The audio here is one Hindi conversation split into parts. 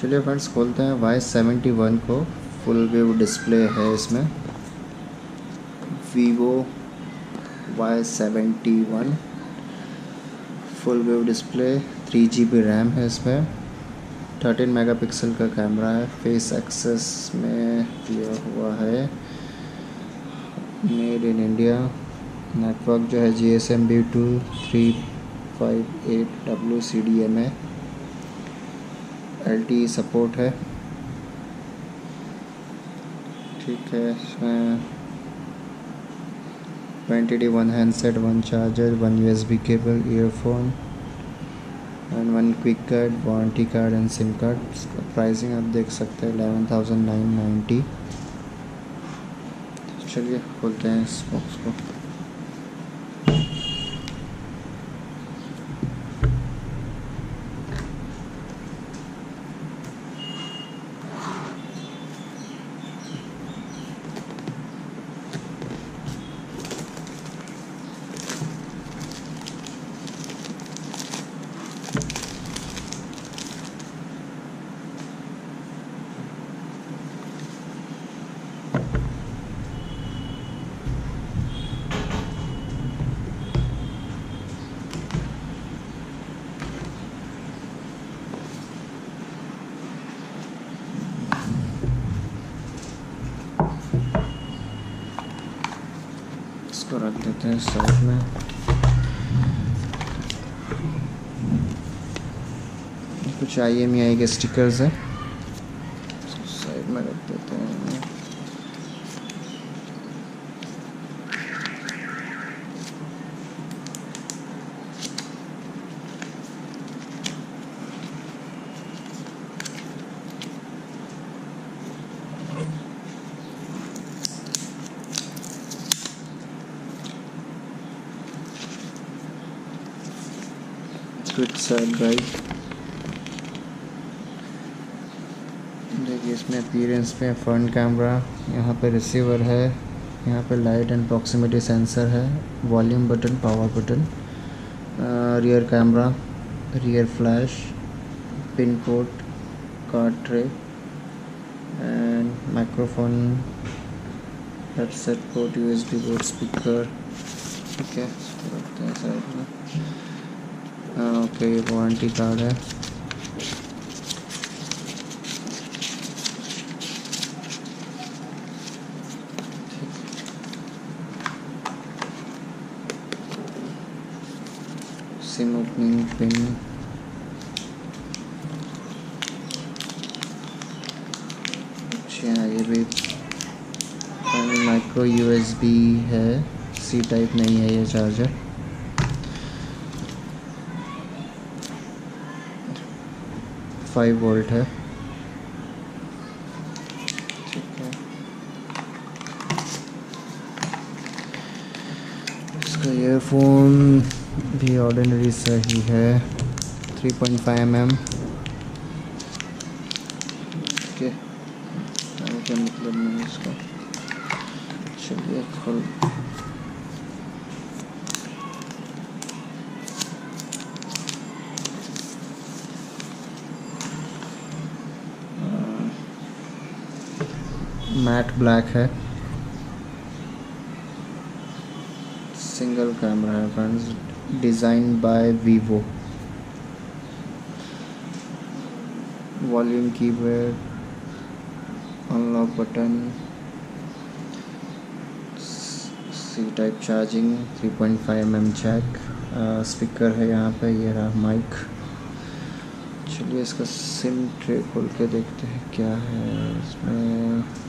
चलिए फ्रेंड्स खोलते हैं Y71 को। फुल व्यू डिस्प्ले है इसमें। Vivo Y71 full view display, 3GB RAM है इसमें, 13 मेगापिक्सल का कैमरा है, फेस एक्सेस में दिया हुआ है, मेड इन इंडिया। नेटवर्क जो है GSM B2 358 WCDM है, LTE सपोर्ट है। ठीक है, इसमें 20D 1 handset, 1 charger, 1 USB cable, earphone and 1 quick card, warranty card and SIM card. इसका प्राइसिंग आप देख सकते हैं 11,990। चलिए खोलते हैं इस बॉक्स को। इसको रख देते हैं साइड में। कुछ IMEI के स्टिकर्स हैं, इसको साइड में रख देते हैं। Quick side guide. देखिए इसमें अपीयरेंस में फ्रंट कैमरा, यहाँ पे रिसीवर है, यहाँ पे लाइट एंड प्रॉक्सिमिटी सेंसर है, volume button, power button, rear camera, rear flash, pin port, card tray and microphone, headset port, USB port, speaker. ठीक है, इसको रखते हैं साइड में। ओके, वारंटी कार्ड है। सिम ओपनिंग पिन, अच्छा ये भी माइक्रो USB है, C टाइप नहीं है ये चार्जर। फाइव वोल्ट है। ठीक है, इसका ईयरफोन भी ऑर्डिनरी सही है, 3.5 mm। ओके, क्या मतलब नहीं इसका। चलिए खोल। मैट ब्लैक है, सिंगल कैमरा है friends, design by Vivo. Volume keypad, unlock button, C type charging, 3.5 mm jack, speaker है यहाँ पे, ये रहा माइक। चलिए इसका सिम ट्रे खोल के देखते हैं क्या है इसमें।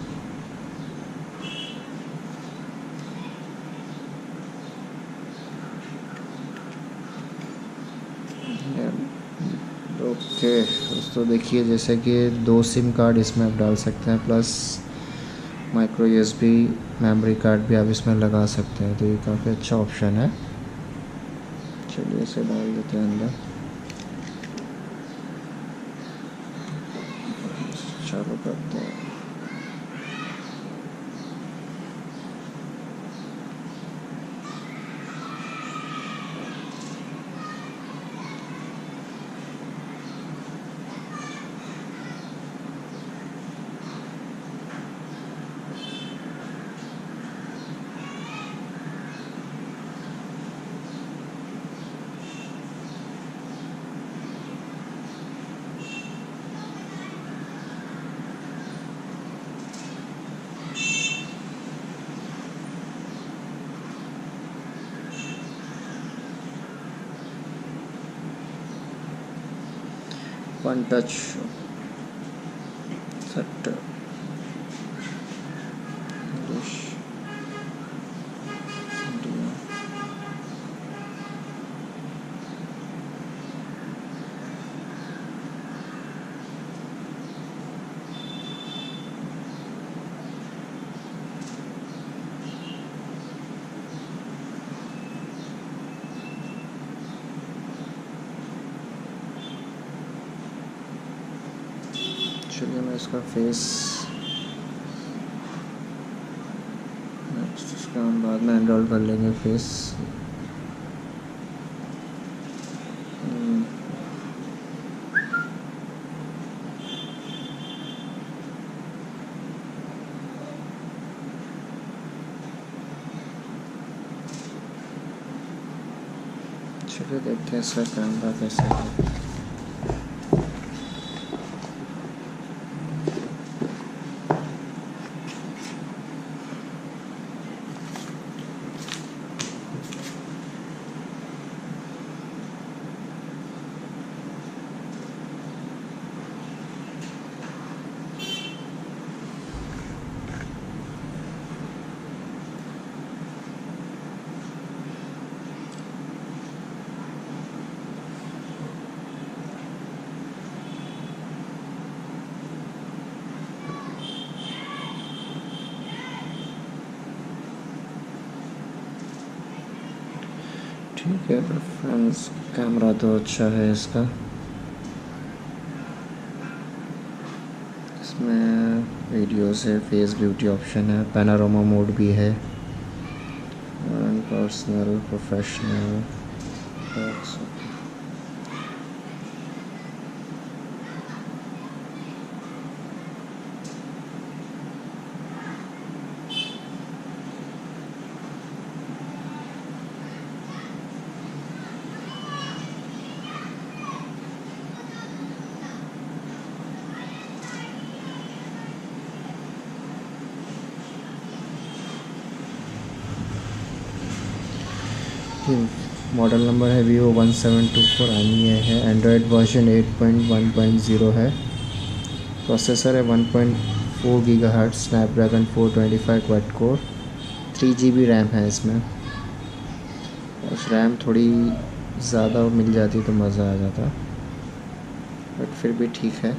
ओके दोस्तों, देखिए जैसे कि 2 सिम कार्ड इसमें आप डाल सकते हैं, plus micro USB memory card भी आप इसमें लगा सकते हैं, तो ये काफ़ी अच्छा ऑप्शन है। चलिए इसे डाल देते हैं अंदर, चालू करते हैं। One touch set English India. चलिए मैं इसका फेस नेक्स्ट, इसका हम बाद में एनरोल कर लेंगे फेस। चलिए देखते हैं इसका कैमरा कैसा है। ठीक है फ्रेंड्स, कैमरा तो अच्छा है इसका। इसमें वीडियोस है, फेस ब्यूटी ऑप्शन है, पैनोरामा मोड भी है, and personal professional. Model number है Vivo Y71 है, एंड्रॉयड वर्जन 8.1.0 है। प्रोसेसर है 1.4 gigahertz, Snapdragon 425 quad core, 3 GB RAM है इसमें। बस रैम थोड़ी ज़्यादा मिल जाती तो मज़ा आ जाता, बट फिर भी ठीक है।